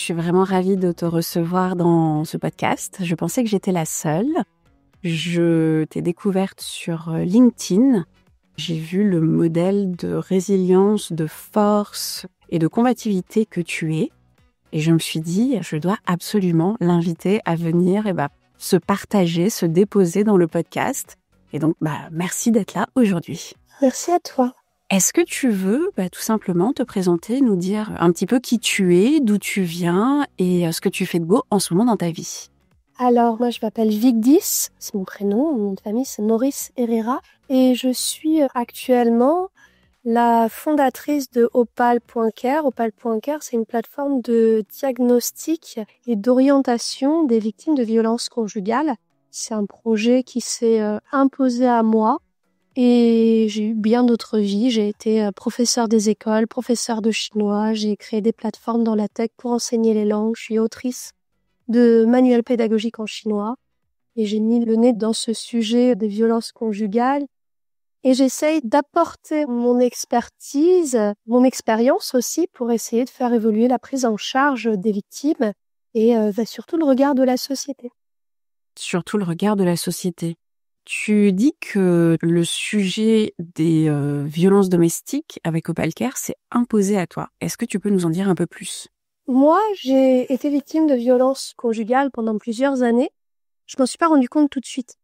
suis vraiment ravie de te recevoir dans ce podcast. Je pensais que j'étais la seule. Je t'ai découverte sur LinkedIn. J'ai vu le modèle de résilience, de force et de combativité que tu es. Et je me suis dit, je dois absolument l'inviter à venir se partager, se déposer dans le podcast. Et donc, merci d'être là aujourd'hui. Merci à toi. Est-ce que tu veux tout simplement te présenter, nous dire un petit peu qui tu es, d'où tu viens et ce que tu fais de beau en ce moment dans ta vie? Alors, moi, je m'appelle Vigdis, c'est mon prénom. Mon nom de famille, c'est Maurice Herrera. Et je suis actuellement la fondatrice de Opal.care. Opal.care, c'est une plateforme de diagnostic et d'orientation des victimes de violences conjugales. C'est un projet qui s'est imposé à moi. Et j'ai eu bien d'autres vies. J'ai été professeure des écoles, professeure de chinois. J'ai créé des plateformes dans la tech pour enseigner les langues. Je suis autrice de manuels pédagogiques en chinois. Et j'ai mis le nez dans ce sujet des violences conjugales. Et j'essaye d'apporter mon expertise, mon expérience aussi pour essayer de faire évoluer la prise en charge des victimes et surtout le regard de la société. Surtout le regard de la société. Tu dis que le sujet des violences domestiques avec Opal.care s'est imposé à toi. Est-ce que tu peux nous en dire un peu plus? Moi, j'ai été victime de violences conjugales pendant plusieurs années. Je m'en suis pas rendu compte tout de suite.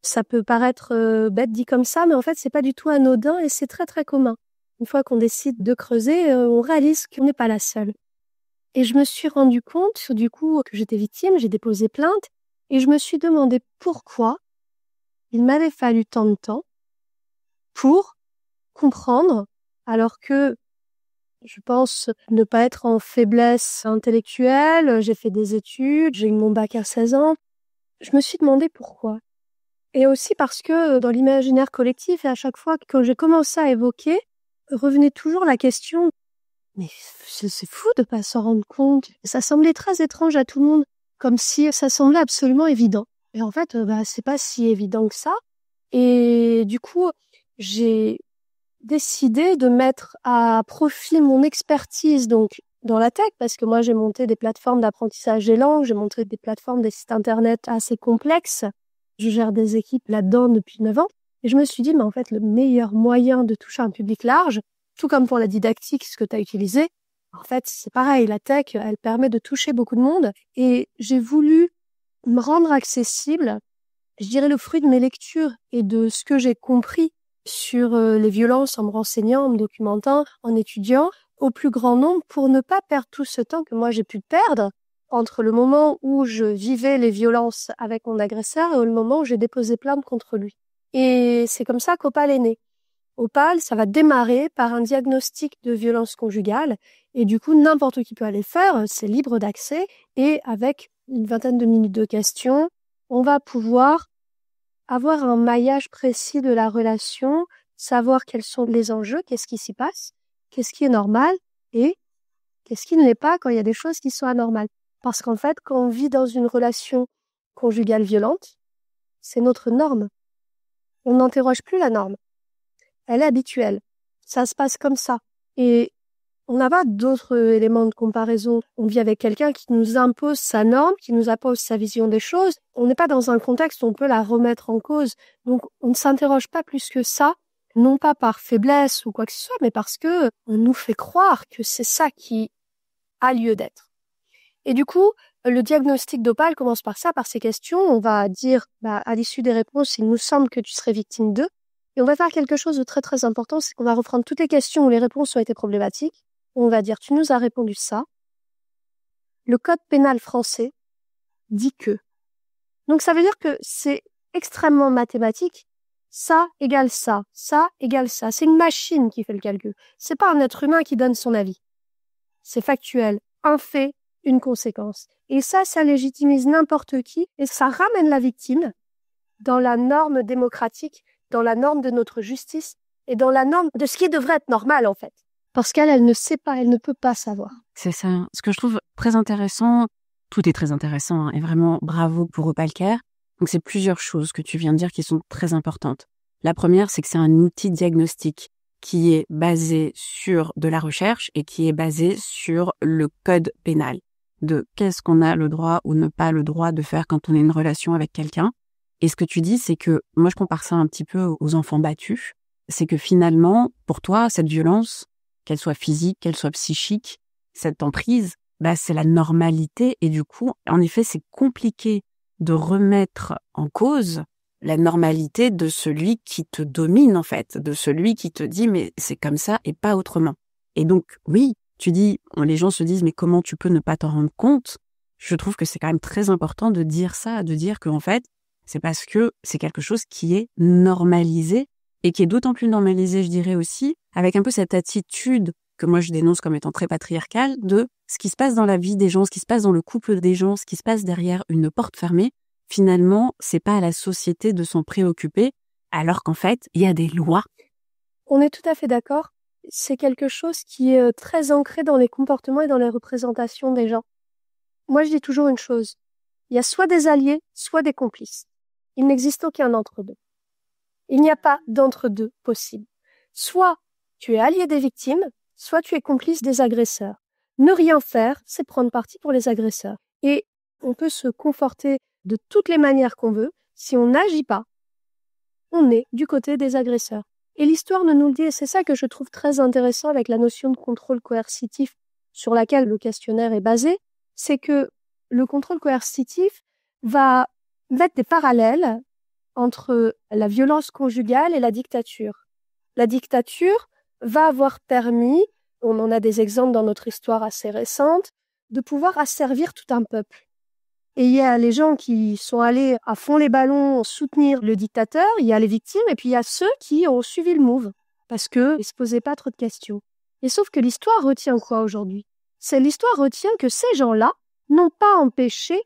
Ça peut paraître bête dit comme ça, mais en fait, c'est pas du tout anodin et c'est très très commun. Une fois qu'on décide de creuser, on réalise qu'on n'est pas la seule. Et je me suis rendu compte, du coup, que j'étais victime, j'ai déposé plainte. Et je me suis demandé pourquoi il m'avait fallu tant de temps pour comprendre, alors que je pense ne pas être en faiblesse intellectuelle, j'ai fait des études, j'ai eu mon bac à 16 ans. Je me suis demandé pourquoi. Et aussi parce que dans l'imaginaire collectif, et à chaque fois que j'ai commencé à évoquer, revenait toujours la question « Mais c'est fou de pas s'en rendre compte ». Ça semblait très étrange à tout le monde, comme si ça semblait absolument évident. Et en fait, c'est pas si évident que ça. Et du coup, j'ai décidé de mettre à profit mon expertise donc dans la tech, parce que moi, j'ai monté des plateformes d'apprentissage des langues, j'ai monté des plateformes, des sites internet assez complexes. Je gère des équipes là-dedans depuis 9 ans. Et je me suis dit, mais en fait, le meilleur moyen de toucher un public large, tout comme pour la didactique, ce que tu as utilisé, en fait, c'est pareil. La tech, elle permet de toucher beaucoup de monde. Et j'ai voulu me rendre accessible, je dirais le fruit de mes lectures et de ce que j'ai compris sur les violences en me renseignant, en me documentant, en étudiant, au plus grand nombre pour ne pas perdre tout ce temps que moi j'ai pu perdre entre le moment où je vivais les violences avec mon agresseur et le moment où j'ai déposé plainte contre lui. Et c'est comme ça qu'Opal est né. Opal, ça va démarrer par un diagnostic de violence conjugale et du coup, n'importe qui peut aller faire, c'est libre d'accès et avec une vingtaine de minutes de questions, on va pouvoir avoir un maillage précis de la relation, savoir quels sont les enjeux, qu'est-ce qui s'y passe, qu'est-ce qui est normal et qu'est-ce qui ne l'est pas quand il y a des choses qui sont anormales. Parce qu'en fait, quand on vit dans une relation conjugale violente, c'est notre norme. On n'interroge plus la norme. Elle est habituelle. Ça se passe comme ça. Et on n'a pas d'autres éléments de comparaison. On vit avec quelqu'un qui nous impose sa norme, qui nous impose sa vision des choses. On n'est pas dans un contexte où on peut la remettre en cause. Donc, on ne s'interroge pas plus que ça, non pas par faiblesse ou quoi que ce soit, mais parce que on nous fait croire que c'est ça qui a lieu d'être. Et du coup, le diagnostic d'Opal commence par ça, par ces questions. On va dire, à l'issue des réponses, il nous semble que tu serais victime d'eux. Et on va faire quelque chose de très très important, c'est qu'on va reprendre toutes les questions où les réponses ont été problématiques. On va dire, tu nous as répondu ça. Le code pénal français dit que. Donc ça veut dire que c'est extrêmement mathématique. Ça égale ça, ça égale ça. C'est une machine qui fait le calcul. C'est pas un être humain qui donne son avis. C'est factuel. Un fait, une conséquence. Et ça légitimise n'importe qui et ça ramène la victime dans la norme démocratique, dans la norme de notre justice et dans la norme de ce qui devrait être normal en fait. Parce qu'elle ne sait pas, elle ne peut pas savoir. C'est ça. Ce que je trouve très intéressant, tout est très intéressant et vraiment bravo pour Opal.care. Donc c'est plusieurs choses que tu viens de dire qui sont très importantes. La première, c'est que c'est un outil diagnostique. qui est basé sur de la recherche et qui est basé sur le code pénal de qu'est-ce qu'on a le droit ou ne pas le droit de faire quand on est une relation avec quelqu'un. Et ce que tu dis, c'est que, moi je compare ça un petit peu aux enfants battus, c'est que finalement, pour toi, cette violence, qu'elle soit physique, qu'elle soit psychique, cette emprise, c'est la normalité. Et du coup, en effet, c'est compliqué de remettre en cause la normalité de celui qui te domine, en fait, de celui qui te dit, mais c'est comme ça et pas autrement. Et donc, oui, tu dis, les gens se disent, mais comment tu peux ne pas t'en rendre compte? Je trouve que c'est quand même très important de dire ça, de dire qu'en fait, c'est parce que c'est quelque chose qui est normalisé et qui est d'autant plus normalisé, je dirais aussi, avec un peu cette attitude que moi je dénonce comme étant très patriarcale, de ce qui se passe dans la vie des gens, ce qui se passe dans le couple des gens, ce qui se passe derrière une porte fermée. Finalement, c'est pas à la société de s'en préoccuper, alors qu'en fait, il y a des lois. On est tout à fait d'accord. C'est quelque chose qui est très ancré dans les comportements et dans les représentations des gens. Moi, je dis toujours une chose. Il y a soit des alliés, soit des complices. Il n'existe aucun d'entre-deux. Il n'y a pas d'entre-deux possible. Soit tu es allié des victimes, soit tu es complice des agresseurs. Ne rien faire, c'est prendre parti pour les agresseurs. Et on peut se conforter de toutes les manières qu'on veut. Si on n'agit pas, on est du côté des agresseurs. Et l'histoire nous le dit, et c'est ça que je trouve très intéressant avec la notion de contrôle coercitif sur laquelle le questionnaire est basé, c'est que le contrôle coercitif va mettre des parallèles entre la violence conjugale et la dictature. La dictature va avoir permis, on en a des exemples dans notre histoire assez récente, de pouvoir asservir tout un peuple. Et il y a les gens qui sont allés à fond les ballons soutenir le dictateur, il y a les victimes, et puis il y a ceux qui ont suivi le move, parce qu'ils ne se posaient pas trop de questions. Et sauf que l'histoire retient quoi aujourd'hui? L'histoire retient que ces gens-là n'ont pas empêché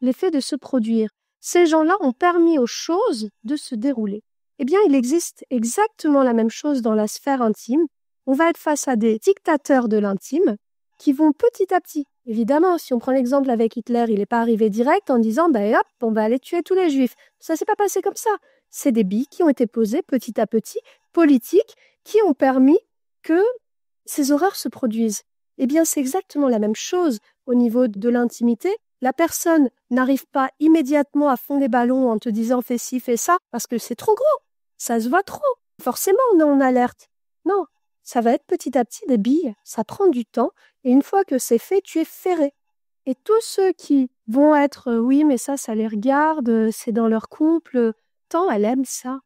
les faits de se produire. Ces gens-là ont permis aux choses de se dérouler. Eh bien, il existe exactement la même chose dans la sphère intime. On va être face à des dictateurs de l'intime qui vont petit à petit. Évidemment, si on prend l'exemple avec Hitler, il n'est pas arrivé direct en disant « hop, on va aller tuer tous les juifs ». Ça s'est pas passé comme ça. C'est des billes qui ont été posées petit à petit, politiques, qui ont permis que ces horreurs se produisent. Eh bien, c'est exactement la même chose au niveau de l'intimité. La personne n'arrive pas immédiatement à fond les ballons en te disant « fais ci, fais ça », parce que c'est trop gros, ça se voit trop. Forcément, on est en alerte. Non, ça va être petit à petit des billes, ça prend du temps, et une fois que c'est fait, tu es ferré. Et tous ceux qui vont être « oui, mais ça les regarde, c'est dans leur couple », tant elle aime ça.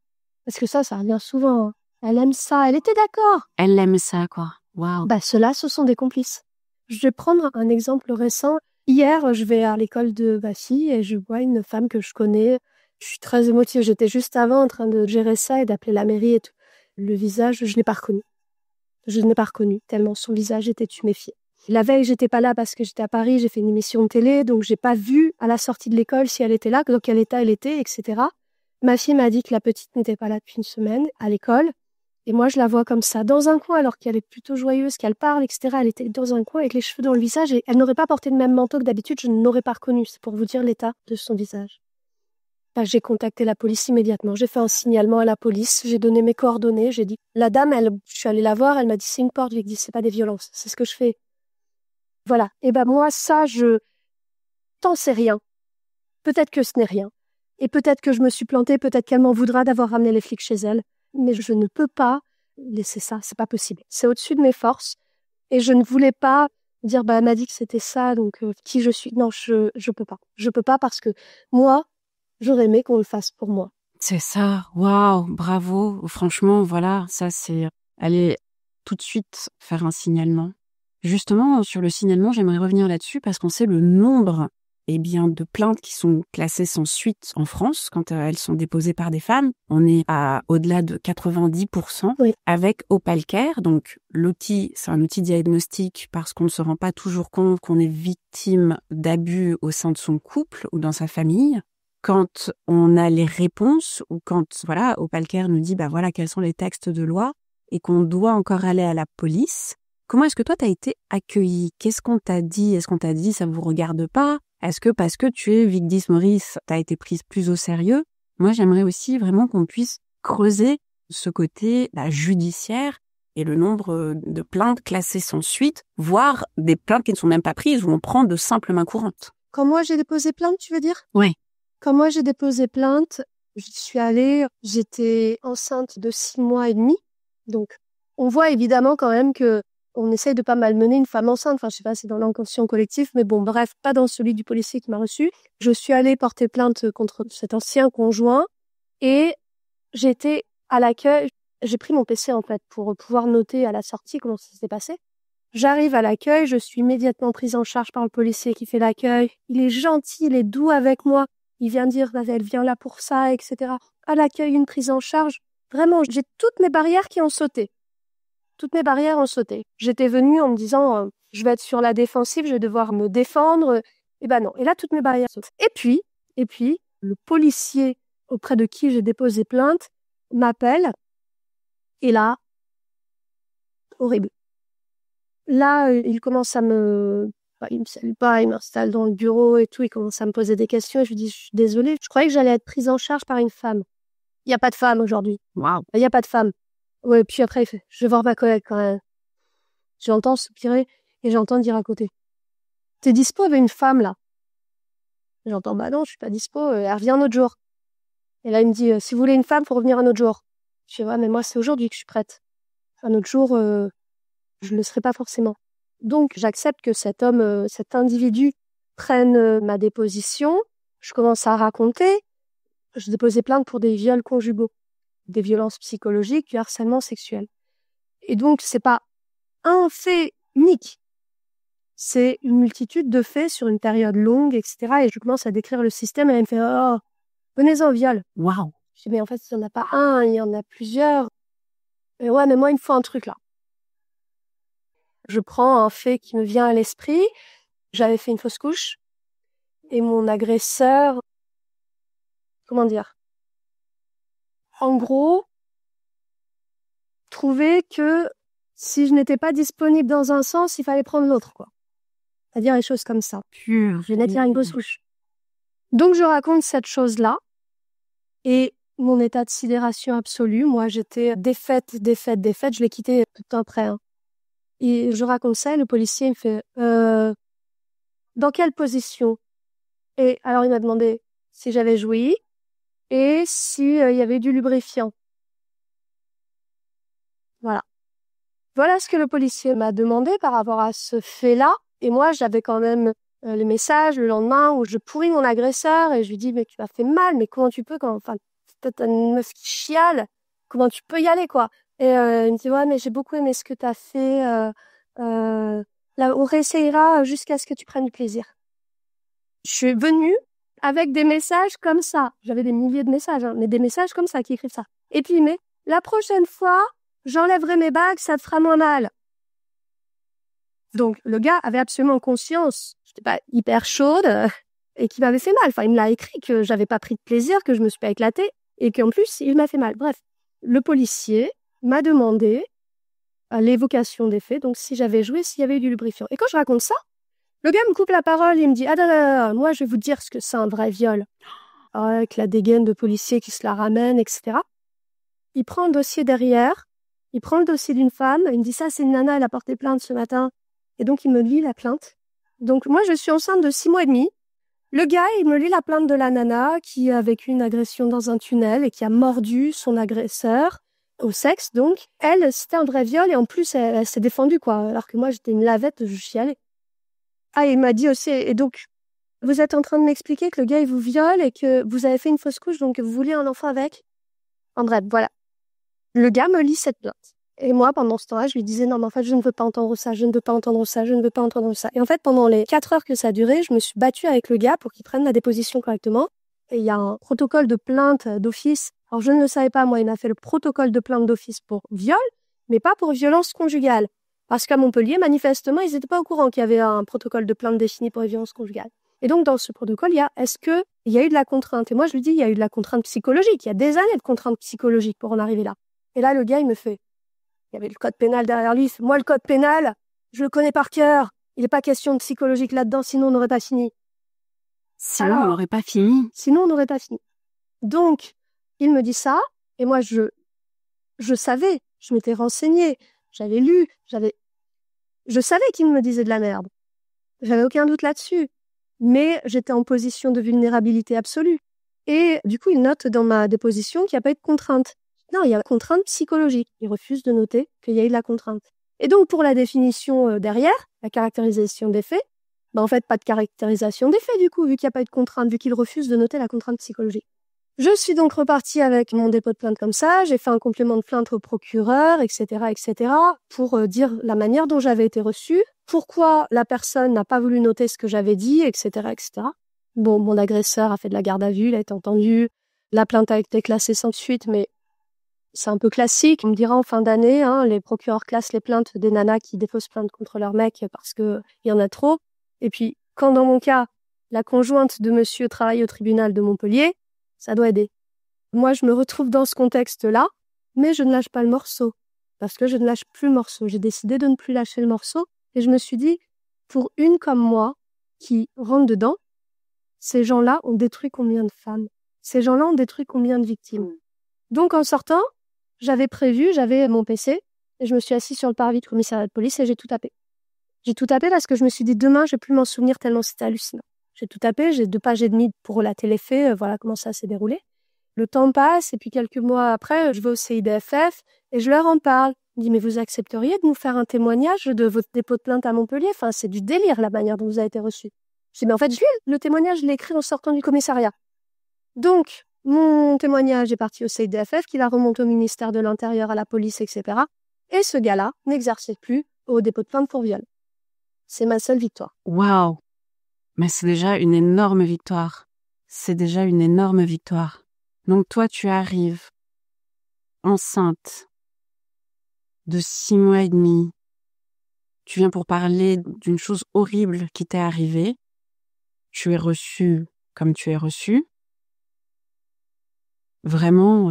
Parce que ça revient souvent. Hein. Elle aime ça, elle était d'accord. Elle aime ça, quoi. Waouh. Ceux-là, ce sont des complices. Je vais prendre un exemple récent. Hier, je vais à l'école de ma fille et je vois une femme que je connais. Je suis très émotive. J'étais juste avant en train de gérer ça et d'appeler la mairie et tout. Le visage, je ne l'ai pas reconnu. Je ne l'ai pas reconnu, tellement son visage était tuméfié. La veille, j'étais pas là parce que j'étais à Paris, j'ai fait une émission de télé, donc j'ai pas vu à la sortie de l'école si elle était là, dans quel état elle était, etc. Ma fille m'a dit que la petite n'était pas là depuis une semaine à l'école. Et moi, je la vois comme ça, dans un coin, alors qu'elle est plutôt joyeuse, qu'elle parle, etc. Elle était dans un coin avec les cheveux dans le visage et elle n'aurait pas porté le même manteau que d'habitude, je ne l'aurais pas reconnu. C'est pour vous dire l'état de son visage. J'ai contacté la police immédiatement. J'ai fait un signalement à la police. J'ai donné mes coordonnées. J'ai dit, la dame, je suis allée la voir. Elle m'a dit, c'est une porte. Je lui ai dit, c'est pas des violences. C'est ce que je fais. Voilà. Et moi, ça, t'en sais rien. Peut-être que ce n'est rien. Et peut-être que je me suis plantée. Peut-être qu'elle m'en voudra d'avoir ramené les flics chez elle. Mais je ne peux pas laisser ça. C'est pas possible. C'est au-dessus de mes forces. Et je ne voulais pas dire, elle m'a dit que c'était ça. Donc, qui je suis? Non, je peux pas. Je peux pas parce que moi, j'aurais aimé qu'on le fasse pour moi. C'est ça. Waouh, bravo. Franchement, voilà, ça c'est aller tout de suite faire un signalement. Justement, sur le signalement, j'aimerais revenir là-dessus parce qu'on sait le nombre de plaintes qui sont classées sans suite en France quand elles sont déposées par des femmes. On est à au-delà de 90% oui. Avec Opalcare. Donc, l'outil, c'est un outil diagnostique parce qu'on ne se rend pas toujours compte qu'on est victime d'abus au sein de son couple ou dans sa famille. Quand on a les réponses ou quand, Opalcare nous dit, quels sont les textes de loi et qu'on doit encore aller à la police, comment est-ce que toi, t'as été accueilli? Qu'est-ce qu'on t'a dit? Est-ce qu'on t'a dit, ça vous regarde pas? Est-ce que parce que tu es Vigdis Maurice, t'as été prise plus au sérieux? Moi, j'aimerais aussi vraiment qu'on puisse creuser ce côté judiciaire et le nombre de plaintes classées sans suite, voire des plaintes qui ne sont même pas prises, où on prend de simples mains courantes. Quand moi j'ai déposé plainte, tu veux dire? Oui. Quand moi j'ai déposé plainte, j'y suis allée, j'étais enceinte de 6 mois et demi. Donc, on voit évidemment quand même que on essaye de pas malmener une femme enceinte. Enfin, je sais pas, c'est dans l'inconscient collectif, mais bon, bref, pas dans celui du policier qui m'a reçu. Je suis allée porter plainte contre cet ancien conjoint et j'étais à l'accueil. J'ai pris mon PC, en fait, pour pouvoir noter à la sortie comment ça s'est passé. J'arrive à l'accueil, je suis immédiatement prise en charge par le policier qui fait l'accueil. Il est gentil, il est doux avec moi. Il vient dire, elle vient là pour ça, etc. À l'accueil, une prise en charge. Vraiment, j'ai toutes mes barrières qui ont sauté. Toutes mes barrières ont sauté. J'étais venue en me disant, je vais être sur la défensive, je vais devoir me défendre. Et ben non. Et là, toutes mes barrières sautent. Et puis, le policier auprès de qui j'ai déposé plainte m'appelle. Et là, horrible. Là, il commence à il me salue pas, il m'installe dans le bureau et tout, il commence à me poser des questions et je lui dis, je suis désolée, je croyais que j'allais être prise en charge par une femme. Il n'y a pas de femme aujourd'hui. Waouh. Il n'y a pas de femme. Ouais, puis après, il fait, je vais voir ma collègue quand même. J'entends soupirer et j'entends dire à côté, t'es dispo avec une femme là? J'entends, bah non, je suis pas dispo, elle revient un autre jour. Et là, il me dit, si vous voulez une femme, faut revenir un autre jour. Je dis, ouais, mais moi, c'est aujourd'hui que je suis prête. Un autre jour, je le serai pas forcément. Donc, j'accepte que cet homme, cet individu prenne ma déposition. Je commence à raconter. Je déposais plainte pour des viols conjugaux, des violences psychologiques, du harcèlement sexuel. Et donc, c'est pas un fait unique. C'est une multitude de faits sur une période longue, etc. Et je commence à décrire le système et elle me fait, oh, venez-en viol. Waouh. Je dis, mais en fait, il n'y en a pas un, il y en a plusieurs. Et ouais, mais moi, il me faut un truc là. Je prends un fait qui me vient à l'esprit. J'avais fait une fausse couche et mon agresseur, comment dire, en gros, trouvait que si je n'étais pas disponible dans un sens, il fallait prendre l'autre, quoi. C'est-à-dire les choses comme ça. Pur. Je venais de faire une fausse couche. Donc je raconte cette chose-là et mon état de sidération absolue. Moi, j'étais défaite. Je l'ai quitté tout le temps après. Hein. Et je raconte ça et le policier me fait dans quelle position? Et alors il m'a demandé si j'avais joui et si il y avait du lubrifiant. Voilà. Voilà ce que le policier m'a demandé par rapport à ce fait-là. Et moi, j'avais quand même le message le lendemain où je pourris mon agresseur et je lui dis mais tu m'as fait mal, mais comment tu peux enfin t'as une meuf qui chiale, comment tu peux y aller quoi? Et il me dit ouais mais j'ai beaucoup aimé ce que t'as fait. Là, on réessayera jusqu'à ce que tu prennes du plaisir. Je suis venue avec des messages comme ça. J'avais des milliers de messages, hein, mais des messages comme ça qui écrivent ça. Et puis, mais la prochaine fois, j'enlèverai mes bagues, ça te fera moins mal. Donc, le gars avait absolument conscience, j'étais pas hyper chaude, et qu'il m'avait fait mal. Enfin, il me l'a écrit que j'avais pas pris de plaisir, que je me suis pas éclatée, et qu'en plus, il m'a fait mal. Bref, le policier m'a demandé à l'évocation des faits, donc si j'avais joué, s'il y avait eu du lubrifiant. Et quand je raconte ça, le gars me coupe la parole, il me dit « Ah non, non, non, moi je vais vous dire ce que c'est un vrai viol. » Avec la dégaine de policier qui se la ramène, etc. Il prend le dossier derrière, il prend le dossier d'une femme, il me dit « Ça, c'est une nana, elle a porté plainte ce matin. » Et donc il me lit la plainte. Donc moi je suis enceinte de 6 mois et demi. Le gars, il me lit la plainte de la nana qui a vécu une agression dans un tunnel et qui a mordu son agresseur au sexe. Donc elle, c'était un vrai viol et en plus elle s'est défendue quoi. Alors que moi j'étais une lavette, je chialais. Ah, il m'a dit aussi, et donc, vous êtes en train de m'expliquer que le gars, il vous viole et que vous avez fait une fausse couche, donc vous vouliez un enfant avec? En bref, voilà. Le gars me lit cette plainte. Et moi, pendant ce temps-là, je lui disais, non, mais en fait, je ne veux pas entendre ça, je ne veux pas entendre ça, je ne veux pas entendre ça. Et en fait, pendant les 4 heures que ça a duré, je me suis battue avec le gars pour qu'il prenne la déposition correctement. Et il y a un protocole de plainte d'office. Alors, je ne le savais pas, moi, il m'a fait le protocole de plainte d'office pour viol, mais pas pour violence conjugale. Parce qu'à Montpellier, manifestement, ils n'étaient pas au courant qu'il y avait un protocole de plainte défini pour les violences conjugales. Et donc, dans ce protocole, il y a, est-ce que il y a eu de la contrainte? Et moi, je lui dis, il y a eu de la contrainte psychologique. Il y a des années de contrainte psychologique pour en arriver là. Et là, le gars, il me fait, il y avait le code pénal derrière lui. Moi, le code pénal, je le connais par cœur. Il n'est pas question de psychologique là-dedans, sinon on n'aurait pas fini. Sinon, on n'aurait pas fini. Sinon, on n'aurait pas fini. Donc, il me dit ça, et moi, je savais, je m'étais renseignée. J'avais lu, je savais qu'il me disait de la merde. J'avais aucun doute là-dessus. Mais j'étais en position de vulnérabilité absolue. Et du coup, il note dans ma déposition qu'il n'y a pas eu de contrainte. Non, il y a contrainte psychologique. Il refuse de noter qu'il y a eu de la contrainte. Et donc, pour la définition derrière, la caractérisation des faits, en fait, pas de caractérisation des faits, du coup, vu qu'il n'y a pas eu de contrainte, vu qu'il refuse de noter la contrainte psychologique. Je suis donc repartie avec mon dépôt de plainte comme ça, j'ai fait un complément de plainte au procureur, etc., pour dire la manière dont j'avais été reçue, pourquoi la personne n'a pas voulu noter ce que j'avais dit, etc. Bon, mon agresseur a fait de la garde à vue, il a été entendu, la plainte a été classée sans suite, mais c'est un peu classique. On me dira en fin d'année, les procureurs classent les plaintes des nanas qui déposent plainte contre leur mec parce que il y en a trop. Et puis, quand dans mon cas, la conjointe de monsieur travaille au tribunal de Montpellier, ça doit aider. Moi, je me retrouve dans ce contexte-là, mais je ne lâche pas le morceau. Parce que je ne lâche plus le morceau. J'ai décidé de ne plus lâcher le morceau. Et je me suis dit, pour une comme moi, qui rentre dedans, ces gens-là ont détruit combien de femmes? Ces gens-là ont détruit combien de victimes? Donc, en sortant, j'avais mon PC, et je me suis assise sur le parvis du commissariat de police et j'ai tout tapé. J'ai tout tapé parce que je me suis dit, demain, je vais plus m'en souvenir tellement c'était hallucinant. J'ai tout tapé, j'ai 2 pages et demie pour relater les faits, voilà comment ça s'est déroulé. Le temps passe, et puis quelques mois après, je vais au CIDFF, et je leur en parle. Je me dis, mais vous accepteriez de nous faire un témoignage de votre dépôt de plainte à Montpellier? Enfin, c'est du délire, la manière dont vous avez été reçu. Je dis, mais en fait, le témoignage, je l'ai écrit en sortant du commissariat. Donc, mon témoignage est parti au CIDFF, qui la remonte au ministère de l'Intérieur, à la police, etc. Et ce gars-là n'exerçait plus au dépôt de plainte pour viol. C'est ma seule victoire. Waouh! Mais c'est déjà une énorme victoire. C'est déjà une énorme victoire. Donc toi, tu arrives enceinte de 6 mois et demi. Tu viens pour parler d'une chose horrible qui t'est arrivée. Tu es reçue comme tu es reçue. Vraiment,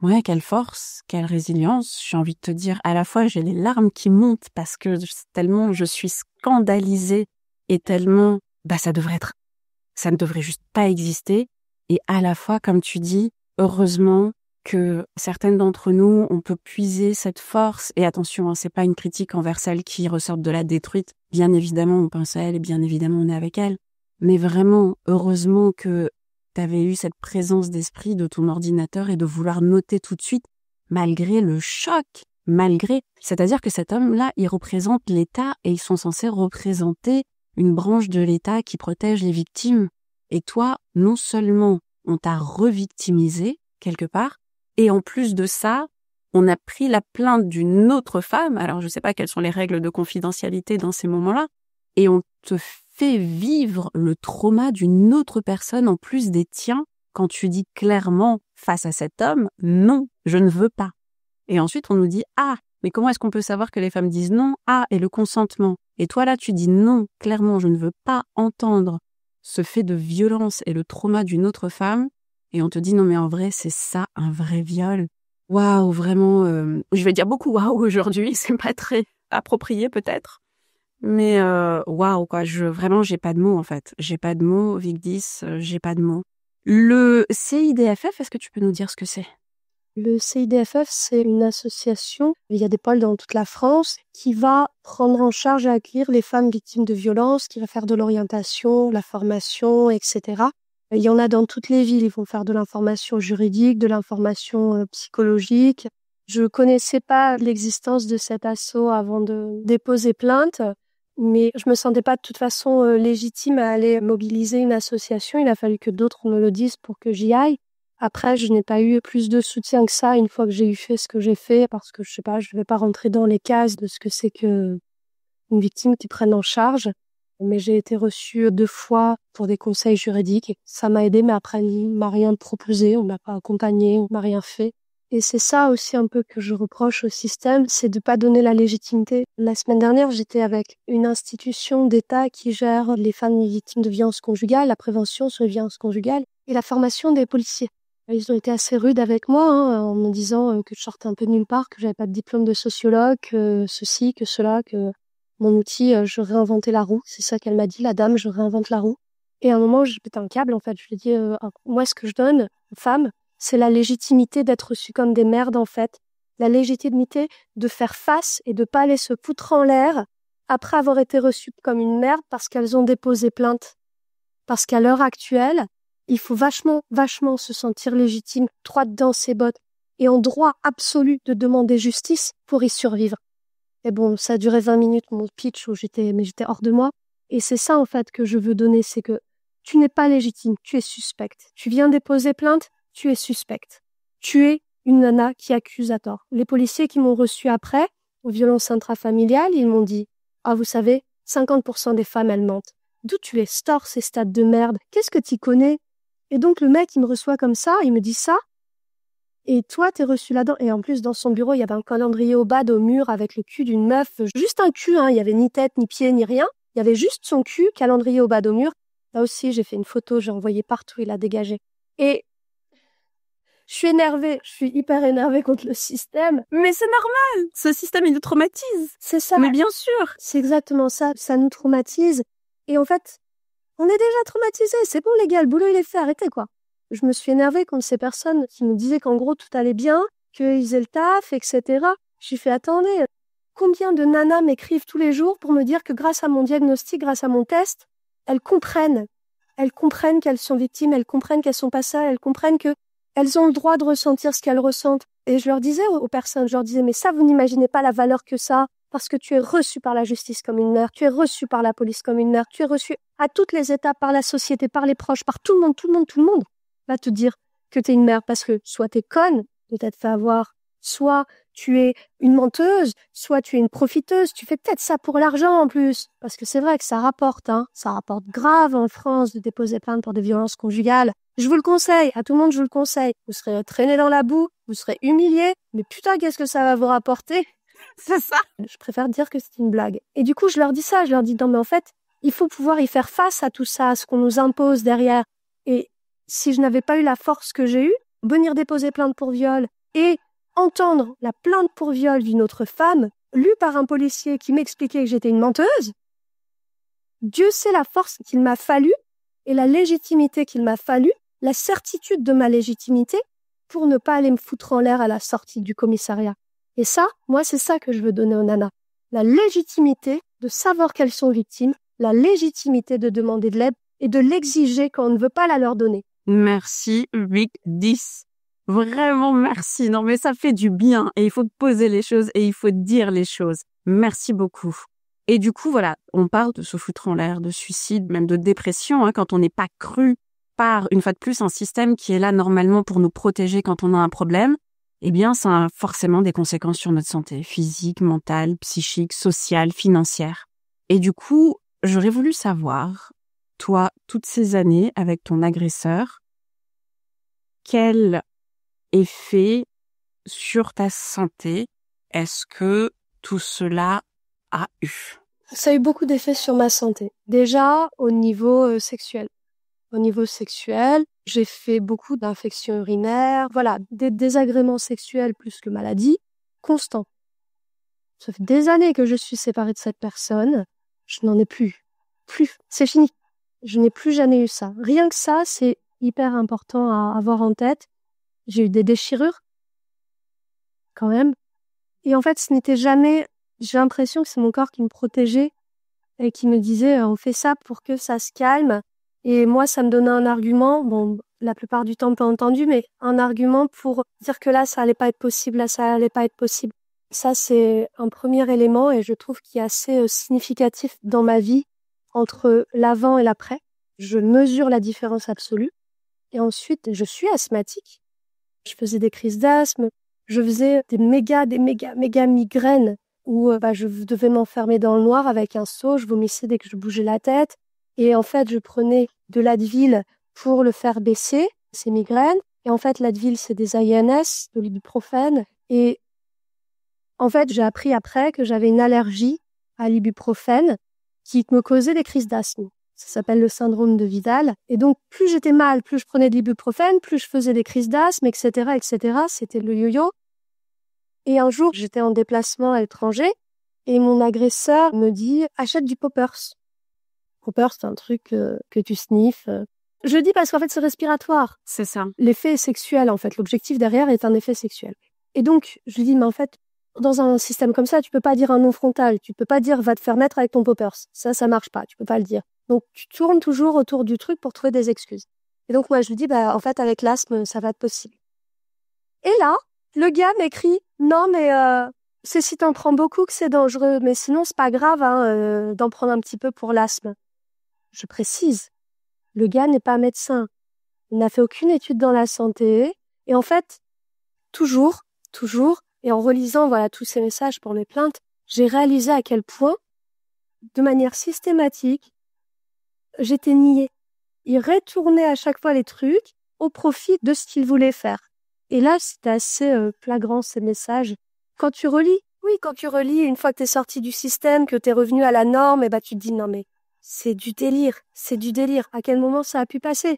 ouais, quelle force, quelle résilience. J'ai envie de te dire, à la fois, j'ai les larmes qui montent parce que tellement je suis scandalisée et tellement, ça ne devrait juste pas exister. Et à la fois, comme tu dis, heureusement que certaines d'entre nous, on peut puiser cette force. Et attention, c'est pas une critique envers celles qui ressortent de la détruite. Bien évidemment, on pense à elle et bien évidemment, on est avec elle. Mais vraiment, heureusement que t'avais eu cette présence d'esprit de ton ordinateur et de vouloir noter tout de suite, malgré le choc, c'est-à-dire que cet homme-là, il représente l'État et ils sont censés représenter une branche de l'État qui protège les victimes. Et toi, non seulement on t'a revictimisé quelque part, et en plus de ça, on a pris la plainte d'une autre femme, alors je sais pas quelles sont les règles de confidentialité dans ces moments-là, et on te fait vivre le trauma d'une autre personne en plus des tiens quand tu dis clairement face à cet homme, non, je ne veux pas. Et ensuite on nous dit, mais comment est-ce qu'on peut savoir que les femmes disent non? Et le consentement. Et toi là, tu dis non, clairement, je ne veux pas entendre ce fait de violence et le trauma d'une autre femme. Et on te dit non, mais en vrai, c'est ça, un vrai viol. Waouh, vraiment, je vais dire beaucoup waouh aujourd'hui, c'est pas très approprié peut-être. Mais waouh, quoi, vraiment, j'ai pas de mots en fait. J'ai pas de mots, Vigdis, j'ai pas de mots. Le CIDFF, est-ce que tu peux nous dire ce que c'est? Le CIDFF, c'est une association, il y a des pôles dans toute la France, qui va prendre en charge et accueillir les femmes victimes de violences, qui va faire de l'orientation, la formation, etc. Il y en a dans toutes les villes, ils vont faire de l'information juridique, de l'information psychologique. Je connaissais pas l'existence de cet asso avant de déposer plainte, mais je me sentais pas de toute façon légitime à aller mobiliser une association. Il a fallu que d'autres me le disent pour que j'y aille. Après, je n'ai pas eu plus de soutien que ça une fois que j'ai eu fait ce que j'ai fait, parce que je sais pas, je vais pas rentrer dans les cases de ce que c'est que une victime qui prenne en charge. Mais j'ai été reçue 2 fois pour des conseils juridiques. Ça m'a aidée, mais après, on m'a rien proposé, on m'a pas accompagnée, on m'a rien fait. Et c'est ça aussi un peu que je reproche au système, c'est de pas donner la légitimité. La semaine dernière, j'étais avec une institution d'État qui gère les femmes victimes de violences conjugales, la prévention sur les violences conjugales et la formation des policiers. Ils ont été assez rudes avec moi, en me disant que je sortais un peu de nulle part, que j'avais pas de diplôme de sociologue, que ceci, que cela, que mon outil, je réinventais la roue. C'est ça qu'elle m'a dit, la dame, je réinvente la roue. Et à un moment, j'ai pété un câble, en fait. Je lui ai dit, moi, ce que je donne aux femmes, c'est la légitimité d'être reçues comme des merdes, en fait. la légitimité de faire face et de pas aller se foutre en l'air après avoir été reçues comme une merde parce qu'elles ont déposé plainte. Parce qu'à l'heure actuelle, il faut vachement se sentir légitime, droit dans ses bottes et en droit absolu de demander justice pour y survivre. Et bon, ça a duré 20 minutes, mon pitch, où j'étais hors de moi. Et c'est ça, en fait, que je veux donner, c'est que tu n'es pas légitime, tu es suspecte. Tu viens déposer plainte, tu es suspecte. Tu es une nana qui accuse à tort. Les policiers qui m'ont reçu après, aux violences intrafamiliales, ils m'ont dit « Ah, vous savez, 50% des femmes, elles mentent. D'où tu les stores, ces stades de merde? Qu'est-ce que t'y connais ?» Et donc, le mec, il me reçoit comme ça, il me dit ça. Et toi, t'es reçu là-dedans. Et en plus, dans son bureau, il y avait un calendrier au bas au mur avec le cul d'une meuf. Juste un cul, hein. Il y avait ni tête, ni pied, ni rien. Il y avait juste son cul, calendrier au bas au mur. Là aussi, j'ai fait une photo, j'ai envoyé partout, il a dégagé. Et je suis énervée, je suis hyper énervée contre le système. Mais c'est normal, ce système, il nous traumatise. C'est ça. Mais bien sûr. C'est exactement ça, ça nous traumatise. Et en fait, on est déjà traumatisés. C'est bon, les gars, le boulot, il est fait, arrêtez, quoi. Je me suis énervée contre ces personnes qui me disaient qu'en gros, tout allait bien, qu'ils faisaient le taf, etc. J'ai fait, attendez, combien de nanas m'écrivent tous les jours pour me dire que grâce à mon diagnostic, grâce à mon test, elles comprennent qu'elles sont victimes, elles comprennent qu'elles sont pas seules, elles comprennent que elles ont le droit de ressentir ce qu'elles ressentent. Et je leur disais aux personnes, je leur disais, mais ça, vous n'imaginez pas la valeur que ça, parce que tu es reçu par la justice comme une mère, tu es reçu par la police comme une mère, tu es reçu à toutes les étapes par la société, par les proches, par tout le monde va te dire que t'es une mère parce que soit t'es conne de t'être fait avoir, soit tu es une menteuse, soit tu es une profiteuse, tu fais peut-être ça pour l'argent en plus. Parce que c'est vrai que ça rapporte, ça rapporte grave en France de déposer plainte pour des violences conjugales. Je vous le conseille, à tout le monde je vous le conseille. Vous serez traîné dans la boue, vous serez humilié, mais putain qu'est-ce que ça va vous rapporter? C'est ça. Je préfère dire que c'est une blague. Et du coup je leur dis ça, je leur dis non mais en fait, il faut pouvoir y faire face à tout ça, à ce qu'on nous impose derrière. Et si je n'avais pas eu la force que j'ai eue, venir déposer plainte pour viol et entendre la plainte pour viol d'une autre femme, lue par un policier qui m'expliquait que j'étais une menteuse, Dieu sait la force qu'il m'a fallu et la légitimité qu'il m'a fallu, la certitude de ma légitimité pour ne pas aller me foutre en l'air à la sortie du commissariat. Et ça, moi, c'est ça que je veux donner aux nanas. La légitimité de savoir qu'elles sont victimes, la légitimité de demander de l'aide et de l'exiger quand on ne veut pas la leur donner. Merci, Vic 10. Vraiment merci. Non, mais ça fait du bien et il faut poser les choses et il faut dire les choses. Merci beaucoup. Et du coup, voilà, on parle de se foutre en l'air, de suicide, même de dépression, quand on n'est pas cru par, une fois de plus, un système qui est là normalement pour nous protéger quand on a un problème. Eh bien, ça a forcément des conséquences sur notre santé physique, mentale, psychique, sociale, financière. Et du coup, j'aurais voulu savoir, toi, toutes ces années avec ton agresseur, quel effet sur ta santé est-ce que tout cela a eu? Ça a eu beaucoup d'effets sur ma santé. Déjà, au niveau sexuel. Au niveau sexuel, j'ai fait beaucoup d'infections urinaires, voilà, des désagréments sexuels plus que maladies, constants. Ça fait des années que je suis séparée de cette personne. Je n'en ai plus. C'est fini. Je n'ai plus jamais eu ça. Rien que ça, c'est hyper important à avoir en tête. J'ai eu des déchirures, quand même. Et en fait, ce n'était jamais... J'ai l'impression que c'est mon corps qui me protégeait et qui me disait on fait ça pour que ça se calme. Et moi, ça me donnait un argument, bon, la plupart du temps pas entendu, mais un argument pour dire que là, ça allait pas être possible, là, ça allait pas être possible. Ça, c'est un premier élément et je trouve qu'il est assez significatif dans ma vie entre l'avant et l'après. Je mesure la différence absolue. Et ensuite, je suis asthmatique. Je faisais des crises d'asthme. Je faisais des méga migraines où je devais m'enfermer dans le noir avec un seau. Je vomissais dès que je bougeais la tête. Et en fait, je prenais de l'Advil pour le faire baisser, ces migraines. Et en fait, l'Advil, c'est des INS, de l'ibuprofène. Et en fait, j'ai appris après que j'avais une allergie à l'ibuprofène qui me causait des crises d'asthme. Ça s'appelle le syndrome de Vidal. Et donc, plus j'étais mal, plus je prenais de l'ibuprofène, plus je faisais des crises d'asthme, etc., etc. C'était le yo-yo. Et un jour, j'étais en déplacement à l'étranger et mon agresseur me dit « Achète du Poppers ». Poppers, c'est un truc que tu sniffes. Je le dis parce qu'en fait, c'est respiratoire. C'est ça. L'effet est sexuel, en fait. L'objectif derrière est un effet sexuel. Et donc, je lui dis, mais en fait, dans un système comme ça, tu peux pas dire un non frontal. Tu peux pas dire, va te faire mettre avec ton poppers. Ça marche pas. Tu peux pas le dire. Donc, tu tournes toujours autour du truc pour trouver des excuses. Et donc, moi, je lui dis, en fait, avec l'asthme, ça va être possible. Et là, le gars m'écrit, non, mais c'est si t'en prends beaucoup que c'est dangereux. Mais sinon, c'est pas grave d'en prendre un petit peu pour l'asthme. Je précise, le gars n'est pas médecin. Il n'a fait aucune étude dans la santé. Et en fait, toujours, et en relisant tous ces messages pour mes plaintes, j'ai réalisé à quel point, de manière systématique, j'étais niée. Il retournait à chaque fois les trucs au profit de ce qu'il voulait faire. Et là, c'était assez flagrant, ces messages. Quand tu relis, une fois que t'es sorti du système, que t'es revenu à la norme, tu te dis, non mais, c'est du délire. À quel moment ça a pu passer?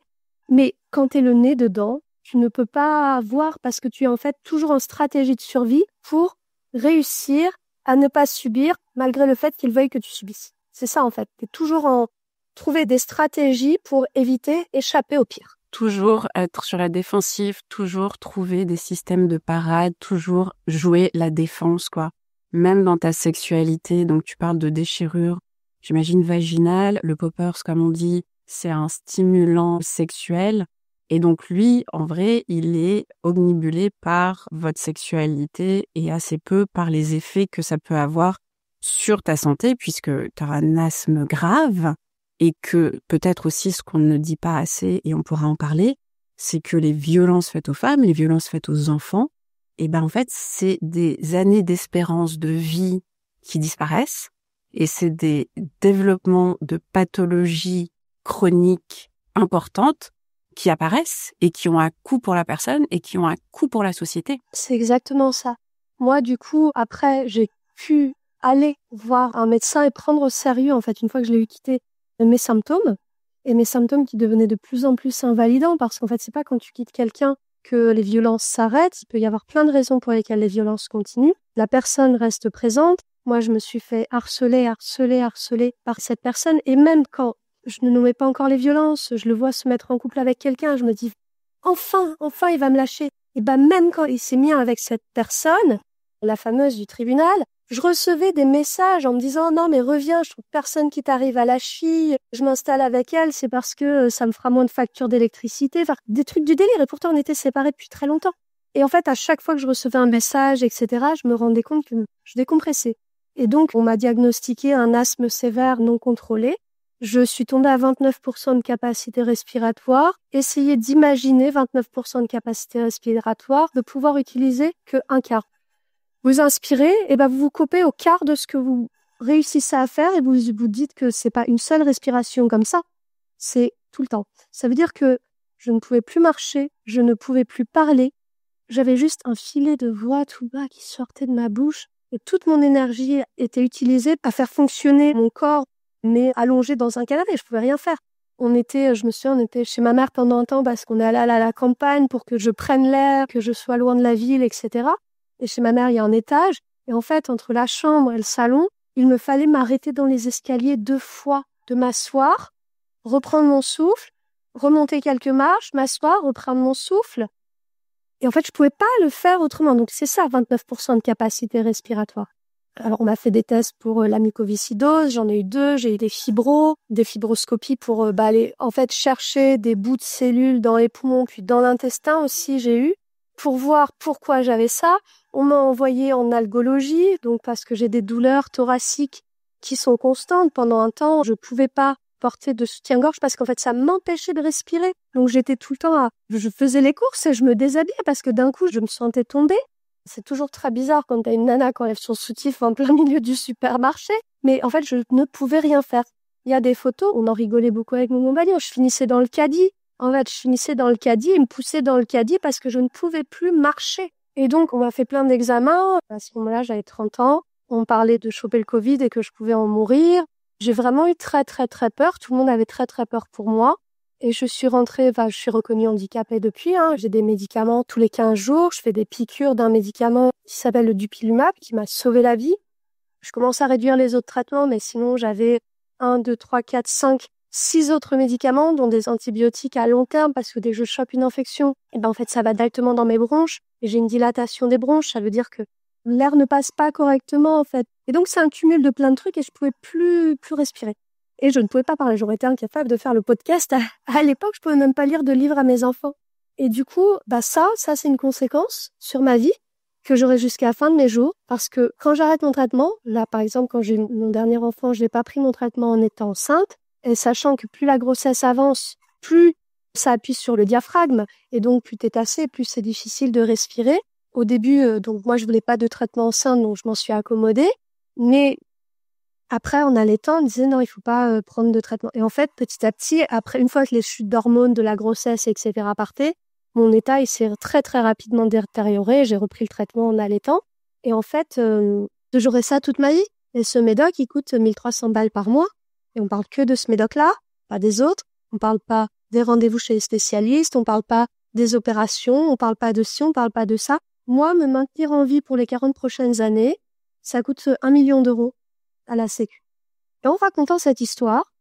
Mais quand t'es le nez dedans, tu ne peux pas voir parce que tu es en fait toujours en stratégie de survie pour réussir à ne pas subir malgré le fait qu'il veuille que tu subisses. C'est ça en fait. T'es toujours en trouver des stratégies pour éviter, échapper au pire. Toujours être sur la défensive, toujours trouver des systèmes de parade, toujours jouer la défense, quoi. Même dans ta sexualité, donc tu parles de déchirure, j'imagine vaginale, le poppers, comme on dit, c'est un stimulant sexuel. Et donc lui, en vrai, il est omnibulé par votre sexualité et assez peu par les effets que ça peut avoir sur ta santé, puisque tu as un asthme grave. Et que peut-être aussi ce qu'on ne dit pas assez, et on pourra en parler, c'est que les violences faites aux femmes, les violences faites aux enfants, en fait, c'est des années d'espérance de vie qui disparaissent, et c'est des développements de pathologies chroniques importantes qui apparaissent et qui ont un coût pour la personne et qui ont un coût pour la société. C'est exactement ça. Moi, du coup, après, j'ai pu aller voir un médecin et prendre au sérieux, en fait, une fois que je l'ai eu quitté, mes symptômes, et mes symptômes qui devenaient de plus en plus invalidants, parce qu'en fait, c'est pas quand tu quittes quelqu'un que les violences s'arrêtent. Il peut y avoir plein de raisons pour lesquelles les violences continuent. La personne reste présente. Moi, je me suis fait harceler par cette personne, et même quand je ne nommais pas encore les violences, je le vois se mettre en couple avec quelqu'un, je me dis, enfin, il va me lâcher. Et même quand il s'est mis avec cette personne, la fameuse du tribunal, je recevais des messages en me disant, non, mais reviens, je trouve personne qui t'arrive à la cheville, je m'installe avec elle, c'est parce que ça me fera moins de factures d'électricité, enfin, des trucs du délire. Et pourtant, on était séparés depuis très longtemps. Et en fait, à chaque fois que je recevais un message, etc., je me rendais compte que je décompressais. Et donc, on m'a diagnostiqué un asthme sévère non contrôlé. Je suis tombée à 29% de capacité respiratoire. Essayez d'imaginer 29% de capacité respiratoire, de pouvoir utiliser que un quart. Vous inspirez, vous vous coupez au quart de ce que vous réussissez à faire et vous vous dites que c'est pas une seule respiration comme ça, c'est tout le temps. Ça veut dire que je ne pouvais plus marcher, je ne pouvais plus parler. J'avais juste un filet de voix tout bas qui sortait de ma bouche et toute mon énergie était utilisée à faire fonctionner mon corps, mais allongé dans un canapé, je pouvais rien faire. Je me souviens, on était chez ma mère pendant un temps parce qu'on est allé à la campagne pour que je prenne l'air, que je sois loin de la ville, etc. Et chez ma mère, il y a un étage. Et en fait, entre la chambre et le salon, il me fallait m'arrêter dans les escaliers 2 fois, de m'asseoir, reprendre mon souffle, remonter quelques marches, m'asseoir, reprendre mon souffle. Et en fait, je pouvais pas le faire autrement. Donc, c'est ça, 29% de capacité respiratoire. Alors, on m'a fait des tests pour la mucoviscidose. J'en ai eu 2. J'ai eu des fibroscopies pour aller, en fait, chercher des bouts de cellules dans les poumons, puis dans l'intestin aussi, j'ai eu, pour voir pourquoi j'avais ça. On m'a envoyé en algologie, donc parce que j'ai des douleurs thoraciques qui sont constantes. Pendant un temps, je pouvais pas porter de soutien-gorge parce qu'en fait, ça m'empêchait de respirer. Donc, j'étais tout le temps je faisais les courses et je me déshabillais parce que d'un coup, je me sentais tomber. C'est toujours très bizarre quand t'as une nana qui enlève son soutif en plein milieu du supermarché. Mais en fait, je ne pouvais rien faire. Il y a des photos, on en rigolait beaucoup avec mon compagnon. Je finissais dans le caddie. En fait, je finissais dans le caddie, il me poussait dans le caddie parce que je ne pouvais plus marcher. Et donc, on m'a fait plein d'examens. À ce moment-là, j'avais 30 ans. On parlait de choper le Covid et que je pouvais en mourir. J'ai vraiment eu très, très, très peur. Tout le monde avait très, très peur pour moi. Et je suis rentrée, je suis reconnue handicapée depuis. J'ai des médicaments tous les 15 jours. Je fais des piqûres d'un médicament qui s'appelle le Dupilumab, qui m'a sauvé la vie. Je commence à réduire les autres traitements, mais sinon, j'avais 1, 2, 3, 4, 5 6 autres médicaments, dont des antibiotiques à long terme, parce que dès que je chope une infection, en fait, ça va directement dans mes bronches, et j'ai une dilatation des bronches, ça veut dire que l'air ne passe pas correctement, en fait. Et donc, c'est un cumul de plein de trucs, et je pouvais plus respirer. Et je ne pouvais pas parler, j'aurais été incapable de faire le podcast. À l'époque, je pouvais même pas lire de livres à mes enfants. Et du coup, ça, c'est une conséquence sur ma vie, que j'aurai jusqu'à la fin de mes jours, parce que quand j'arrête mon traitement, là, par exemple, quand j'ai eu mon dernier enfant, je n'ai pas pris mon traitement en étant enceinte, et sachant que plus la grossesse avance, plus ça appuie sur le diaphragme, et donc plus t'es tassé, plus c'est difficile de respirer. Au début, donc moi je voulais pas de traitement enceinte, donc je m'en suis accommodée, mais après en allaitant, on me disait non, il faut pas prendre de traitement. Et en fait, petit à petit, après une fois que les chutes d'hormones de la grossesse, etc. partaient, mon état il s'est très très rapidement détérioré, j'ai repris le traitement en allaitant, et en fait, j'aurai ça toute ma vie. Et ce médoc, il coûte 1300 balles par mois. Et on parle que de ce médoc-là, pas des autres. On parle pas des rendez-vous chez les spécialistes, on parle pas des opérations, on parle pas de ci, on parle pas de ça. Moi, me maintenir en vie pour les 40 prochaines années, ça coûte 1 million d'euros à la Sécu. Et en racontant cette histoire,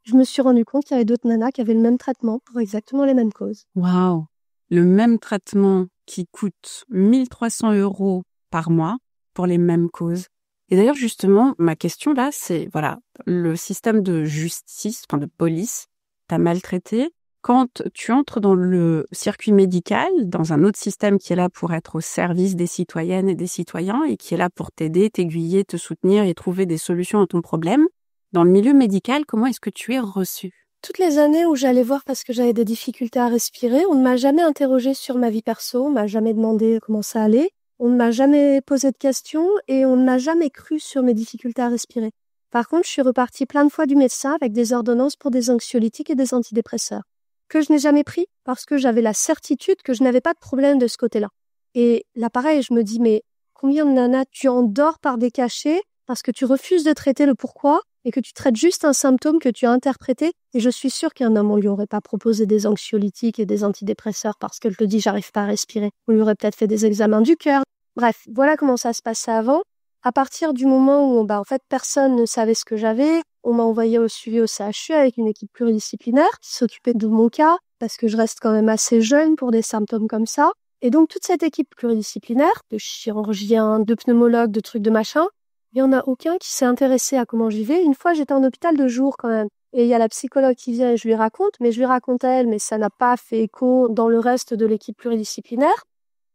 je me suis rendu compte qu'il y avait d'autres nanas qui avaient le même traitement pour exactement les mêmes causes. Waouh! Le même traitement qui coûte 1300 € par mois pour les mêmes causes. Et d'ailleurs, justement, ma question là, c'est, voilà, le système de justice, de police, t'a maltraité. Quand tu entres dans le circuit médical, dans un autre système qui est là pour être au service des citoyennes et des citoyens et qui est là pour t'aider, t'aiguiller, te soutenir et trouver des solutions à ton problème, dans le milieu médical, comment est-ce que tu es reçu? Toutes les années où j'allais voir parce que j'avais des difficultés à respirer, on ne m'a jamais interrogée sur ma vie perso, on m'a jamais demandé comment ça allait. On ne m'a jamais posé de questions et on ne m'a jamais cru sur mes difficultés à respirer. Par contre, je suis repartie plein de fois du médecin avec des ordonnances pour des anxiolytiques et des antidépresseurs, que je n'ai jamais pris parce que j'avais la certitude que je n'avais pas de problème de ce côté-là. Et là, pareil, je me dis, mais combien de nanas tu endors par des cachets parce que tu refuses de traiter le pourquoi et que tu traites juste un symptôme que tu as interprété. Et je suis sûre qu'un homme, on lui aurait pas proposé des anxiolytiques et des antidépresseurs parce qu'elle te dit j'arrive pas à respirer. On lui aurait peut-être fait des examens du cœur. Bref, voilà comment ça se passait avant. À partir du moment où, en fait, personne ne savait ce que j'avais, on m'a envoyé au suivi au CHU avec une équipe pluridisciplinaire qui s'occupait de mon cas parce que je reste quand même assez jeune pour des symptômes comme ça. Et donc, toute cette équipe pluridisciplinaire, de chirurgiens, de pneumologues, de trucs de machin, il y en a aucun qui s'est intéressé à comment j'y vais. Une fois, j'étais en hôpital de jour quand même. Et il y a la psychologue qui vient et je lui raconte, mais je lui raconte à elle, mais ça n'a pas fait écho dans le reste de l'équipe pluridisciplinaire.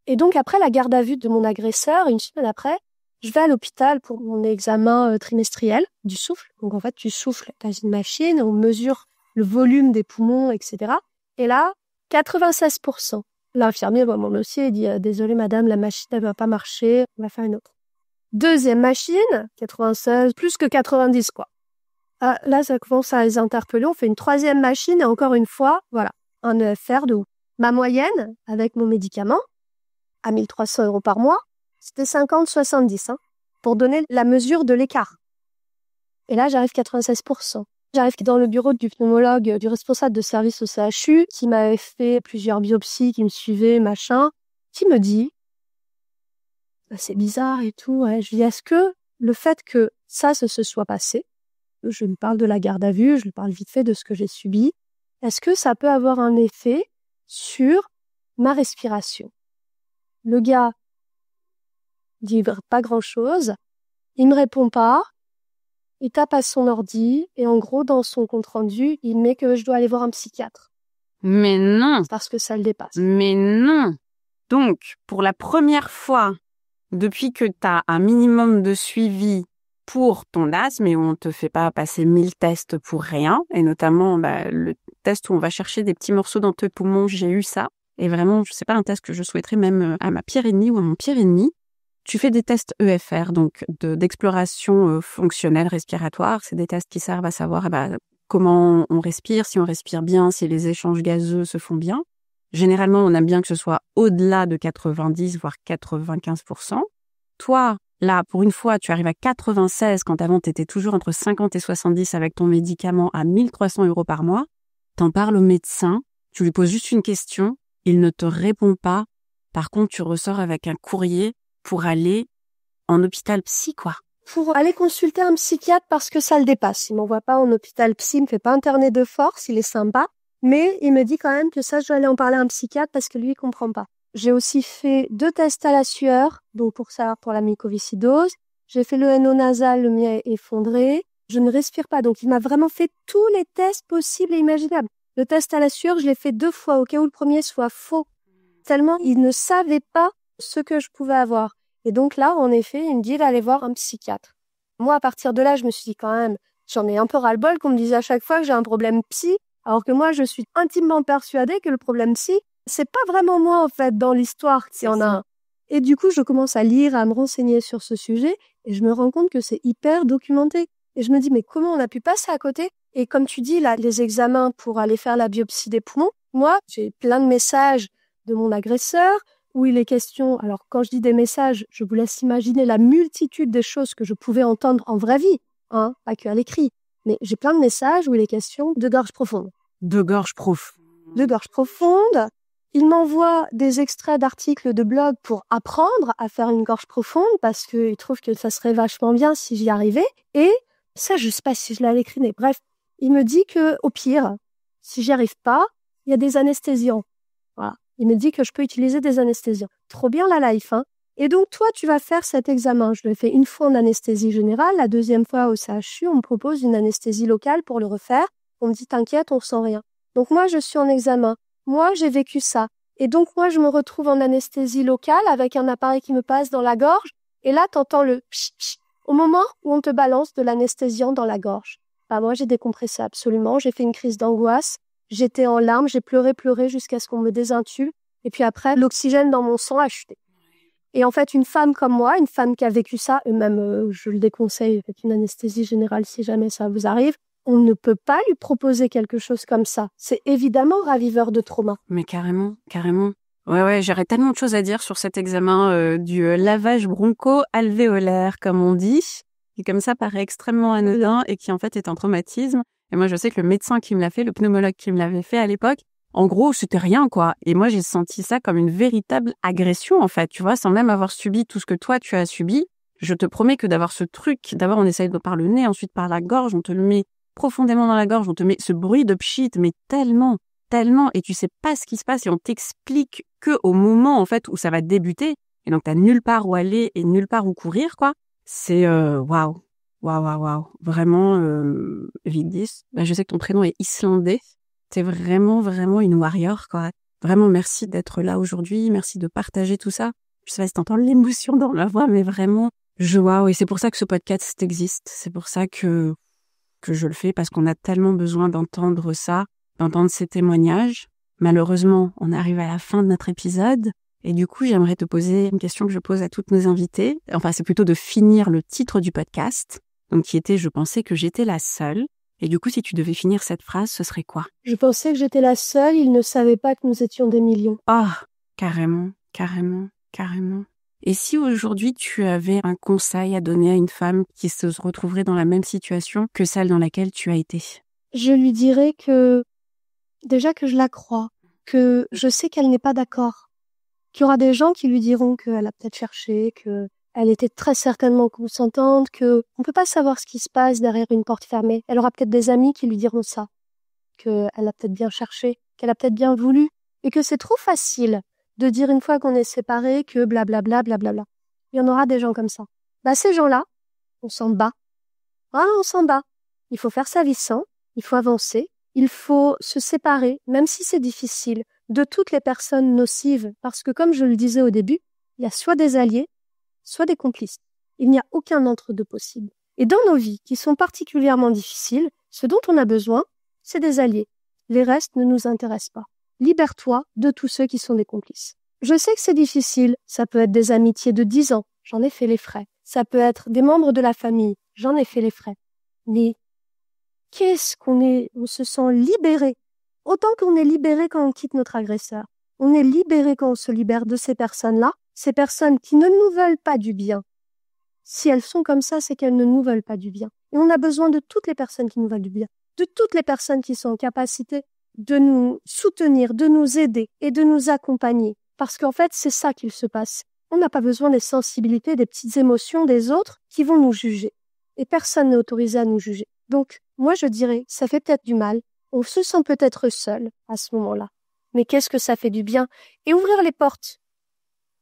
Et donc, après la garde à vue de mon agresseur, une semaine après, je vais à l'hôpital pour mon examen trimestriel du souffle. Donc, en fait, tu souffles dans une machine, on mesure le volume des poumons, etc. Et là, 96%. L'infirmier voit mon dossier et dit « Désolé madame, la machine ne va pas marcher, on va faire une autre. » Deuxième machine, 96, plus que 90, quoi. Là, ça commence à les interpeller. On fait une troisième machine et encore une fois, voilà, un EFR de ouf. Ma moyenne, avec mon médicament, à 1300 € par mois, c'était 50-70, pour donner la mesure de l'écart. Et là, j'arrive 96%. J'arrive dans le bureau du pneumologue, du responsable de service au CHU, qui m'avait fait plusieurs biopsies, qui me suivait, machin, qui me dit, c'est bizarre et tout, ouais. Je lui dis, est-ce que le fait que ça se soit passé, je lui parle de la garde à vue, je lui parle vite fait de ce que j'ai subi, est-ce que ça peut avoir un effet sur ma respiration? Le gars dit pas grand-chose, il me répond pas, il tape à son ordi, et en gros, dans son compte-rendu, il met que je dois aller voir un psychiatre. Mais non! Parce que ça le dépasse. Mais non! Donc, pour la première fois, depuis que tu as un minimum de suivi pour ton asthme, et on te fait pas passer 1000 tests pour rien, et notamment le test où on va chercher des petits morceaux dans tes poumons, j'ai eu ça. Et vraiment, c'est pas un test que je souhaiterais même à ma pire ennemie ou à mon pire ennemi. Tu fais des tests EFR, donc d'exploration fonctionnelle respiratoire. C'est des tests qui servent à savoir comment on respire, si on respire bien, si les échanges gazeux se font bien. Généralement, on aime bien que ce soit au-delà de 90, voire 95%. Toi, là, pour une fois, tu arrives à 96 quand avant, tu étais toujours entre 50 et 70 avec ton médicament à 1300 € par mois. T'en parles au médecin, tu lui poses juste une question, il ne te répond pas. Par contre, tu ressors avec un courrier pour aller en hôpital psy, quoi. pour aller consulter un psychiatre parce que ça le dépasse. Il m'envoie pas en hôpital psy, il me fait pas interner de force, il est sympa. Mais il me dit quand même que ça, je dois aller en parler à un psychiatre parce que lui, il comprend pas. J'ai aussi fait 2 tests à la sueur, donc pour savoir pour la mucoviscidose. J'ai fait le NO nasal, le mien est effondré. Je ne respire pas, donc il m'a vraiment fait tous les tests possibles et imaginables. Le test à la sueur, je l'ai fait 2 fois, au cas où le premier soit faux. Tellement il ne savait pas ce que je pouvais avoir. Et donc là, en effet, il me dit d'aller voir un psychiatre. Moi, à partir de là, je me suis dit quand même, j'en ai un peu ras-le-bol qu'on me dise à chaque fois que j'ai un problème psy, alors que moi, je suis intimement persuadée que le problème psy, c'est pas vraiment moi, en fait, dans l'histoire, s'il y en a un. Et du coup, je commence à lire, à me renseigner sur ce sujet, et je me rends compte que c'est hyper documenté. Et je me dis, mais comment on a pu passer à côté? Et comme tu dis, là, les examens pour aller faire la biopsie des poumons, moi, j'ai plein de messages de mon agresseur, où il est question, alors quand je dis des messages, je vous laisse imaginer la multitude des choses que je pouvais entendre en vraie vie, hein, pas qu'à l'écrit. Mais j'ai plein de messages où il est question de gorge profonde. De gorge profonde. De gorge profonde. Il m'envoie des extraits d'articles de blog pour apprendre à faire une gorge profonde parce qu'il trouve que ça serait vachement bien si j'y arrivais. Et ça, je sais pas si je l'ai à l'écrit, mais bref, il me dit que au pire, si j'y arrive pas, il y a des anesthésiants. Voilà. Il me dit que je peux utiliser des anesthésiants. Trop bien la life, hein. Et donc, toi, tu vas faire cet examen. Je l'ai fait une fois en anesthésie générale. La deuxième fois au CHU, on me propose une anesthésie locale pour le refaire. On me dit, t'inquiète, on sent rien. Donc, moi, je suis en examen. Moi, j'ai vécu ça. Et donc, moi, je me retrouve en anesthésie locale avec un appareil qui me passe dans la gorge. Et là, t'entends le pch, pch, au moment où on te balance de l'anesthésiant dans la gorge. Bah, moi, j'ai décompressé absolument. J'ai fait une crise d'angoisse. J'étais en larmes, j'ai pleuré jusqu'à ce qu'on me désintube. Et puis après, l'oxygène dans mon sang a chuté. Et en fait, une femme comme moi, une femme qui a vécu ça, et même je le déconseille, faites une anesthésie générale si jamais ça vous arrive, on ne peut pas lui proposer quelque chose comme ça. C'est évidemment raviveur de trauma. Mais carrément, carrément. Ouais, j'aurais tellement de choses à dire sur cet examen du lavage broncho-alvéolaire, comme on dit, qui comme ça paraît extrêmement anodin et qui en fait est un traumatisme. Et moi, je sais que le médecin qui me l'a fait, le pneumologue qui me l'avait fait à l'époque, en gros, c'était rien, quoi. Et moi, j'ai senti ça comme une véritable agression, en fait, tu vois, sans même avoir subi tout ce que toi, tu as subi. Je te promets que d'avoir ce truc, d'abord, on essaye par le nez, ensuite par la gorge, on te le met profondément dans la gorge, on te met ce bruit de pchit, mais tellement, et tu sais pas ce qui se passe et on t'explique que au moment, en fait, où ça va débuter. Et donc, t'as nulle part où aller et nulle part où courir, quoi. C'est, waouh. Vraiment, Vigdis. Bah, je sais que ton prénom est islandais. T'es vraiment, vraiment une warrior, quoi. Vraiment, merci d'être là aujourd'hui. Merci de partager tout ça. Je sais pas si t'entends l'émotion dans ma voix, mais vraiment, waouh. Et c'est pour ça que ce podcast existe. C'est pour ça que je le fais, parce qu'on a tellement besoin d'entendre ça, d'entendre ces témoignages. Malheureusement, on arrive à la fin de notre épisode. Et du coup, j'aimerais te poser une question que je pose à toutes nos invitées. Enfin, c'est plutôt de finir le titre du podcast. Donc, qui était « Je pensais que j'étais la seule ». Et du coup, si tu devais finir cette phrase, ce serait quoi? Je pensais que j'étais la seule, ils ne savaient pas que nous étions des millions. Ah, carrément. Et si aujourd'hui, tu avais un conseil à donner à une femme qui se retrouverait dans la même situation que celle dans laquelle tu as été? Je lui dirais que, déjà que je la crois, que je sais qu'elle n'est pas d'accord, qu'il y aura des gens qui lui diront qu'elle a peut-être cherché, qu'elle était très certainement consentante, que on peut pas savoir ce qui se passe derrière une porte fermée. Elle aura peut-être des amis qui lui diront ça, qu'elle a peut-être bien cherché, qu'elle a peut-être bien voulu, et que c'est trop facile de dire une fois qu'on est séparés que blablabla. Il y en aura des gens comme ça. Bah, ces gens-là, on s'en bat. Ah, on s'en bat. Il faut faire sa vie sans, il faut avancer, il faut se séparer, même si c'est difficile, de toutes les personnes nocives, parce que comme je le disais au début, il y a soit des alliés, soit des complices. Il n'y a aucun entre-deux possible. Et dans nos vies, qui sont particulièrement difficiles, ce dont on a besoin, c'est des alliés. Les restes ne nous intéressent pas. Libère-toi de tous ceux qui sont des complices. Je sais que c'est difficile, ça peut être des amitiés de 10 ans, j'en ai fait les frais. Ça peut être des membres de la famille, j'en ai fait les frais. Mais qu'est-ce on se sent libéré. Autant qu'on est libéré quand on quitte notre agresseur. On est libéré quand on se libère de ces personnes-là, ces personnes qui ne nous veulent pas du bien. Si elles sont comme ça, c'est qu'elles ne nous veulent pas du bien. Et on a besoin de toutes les personnes qui nous veulent du bien, de toutes les personnes qui sont en capacité de nous soutenir, de nous aider et de nous accompagner. Parce qu'en fait, c'est ça qu'il se passe. On n'a pas besoin des sensibilités, des petites émotions des autres qui vont nous juger. Et personne n'est autorisé à nous juger. Donc, moi, je dirais, ça fait peut-être du mal. On se sent peut-être seul à ce moment-là. Mais qu'est-ce que ça fait du bien? Et ouvrir les portes,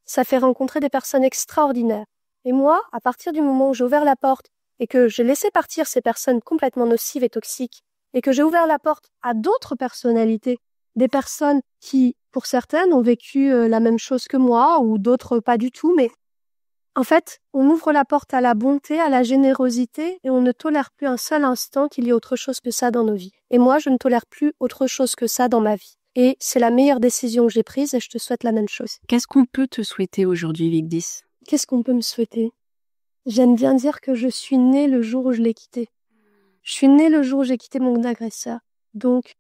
ça fait rencontrer des personnes extraordinaires. Et moi, à partir du moment où j'ai ouvert la porte et que j'ai laissé partir ces personnes complètement nocives et toxiques, et que j'ai ouvert la porte à d'autres personnalités, des personnes qui, pour certaines, ont vécu la même chose que moi, ou d'autres pas du tout, mais en fait, on ouvre la porte à la bonté, à la générosité, et on ne tolère plus un seul instant qu'il y ait autre chose que ça dans nos vies. Et moi, je ne tolère plus autre chose que ça dans ma vie. Et c'est la meilleure décision que j'ai prise, et je te souhaite la même chose. Qu'est-ce qu'on peut te souhaiter aujourd'hui, Vigdis? Qu'est-ce qu'on peut me souhaiter? J'aime bien dire que je suis née le jour où je l'ai quitté. Je suis née le jour où j'ai quitté mon agresseur. Donc,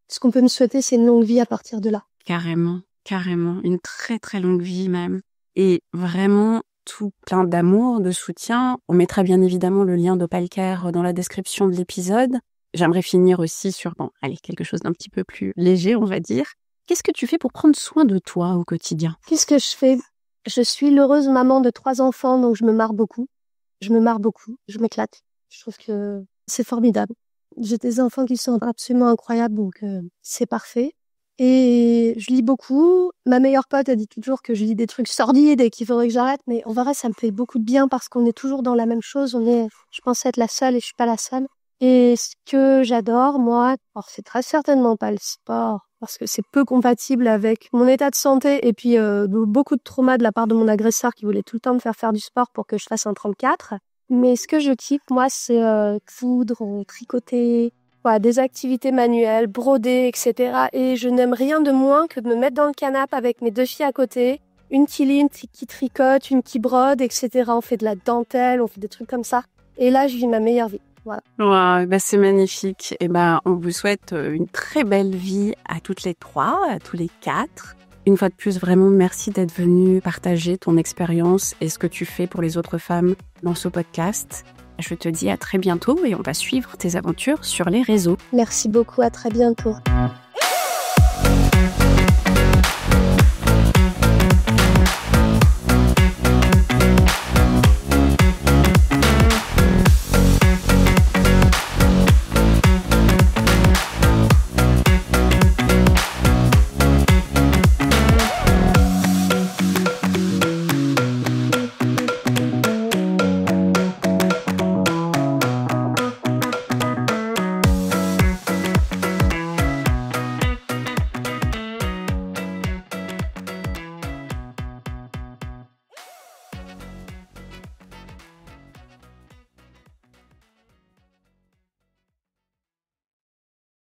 ce qu'on peut me souhaiter, c'est une longue vie à partir de là. Carrément, carrément. Une très très longue vie même. Et vraiment tout plein d'amour, de soutien. On mettra bien évidemment le lien d'Opalcare dans la description de l'épisode. J'aimerais finir aussi sur, quelque chose d'un petit peu plus léger, on va dire. Qu'est-ce que tu fais pour prendre soin de toi au quotidien? Qu'est-ce que je fais? Je suis l'heureuse maman de 3 enfants, donc je me marre beaucoup. Je m'éclate. Je trouve que c'est formidable. J'ai des enfants qui sont absolument incroyables, donc c'est parfait. Et je lis beaucoup. Ma meilleure pote, elle dit toujours que je lis des trucs sordides et qu'il faudrait que j'arrête, mais en vrai, ça me fait beaucoup de bien parce qu'on est toujours dans la même chose. Je pense être la seule et je suis pas la seule. Et ce que j'adore, moi, alors c'est très certainement pas le sport, parce que c'est peu compatible avec mon état de santé et puis beaucoup de trauma de la part de mon agresseur qui voulait tout le temps me faire du sport pour que je fasse un 34. Mais ce que je kiffe, moi, c'est coudre, tricoter, des activités manuelles, broder, etc. Et je n'aime rien de moins que de me mettre dans le canapé avec mes 2 filles à côté, une qui lit, qui tricote, une qui brode, etc. On fait de la dentelle, on fait des trucs comme ça. Et là, je vis ma meilleure vie. Voilà. Wow, c'est magnifique. Et on vous souhaite une très belle vie à toutes les 3, à tous les 4. Une fois de plus, vraiment, merci d'être venue partager ton expérience et ce que tu fais pour les autres femmes dans ce podcast. Je te dis à très bientôt et on va suivre tes aventures sur les réseaux. Merci beaucoup, à très bientôt.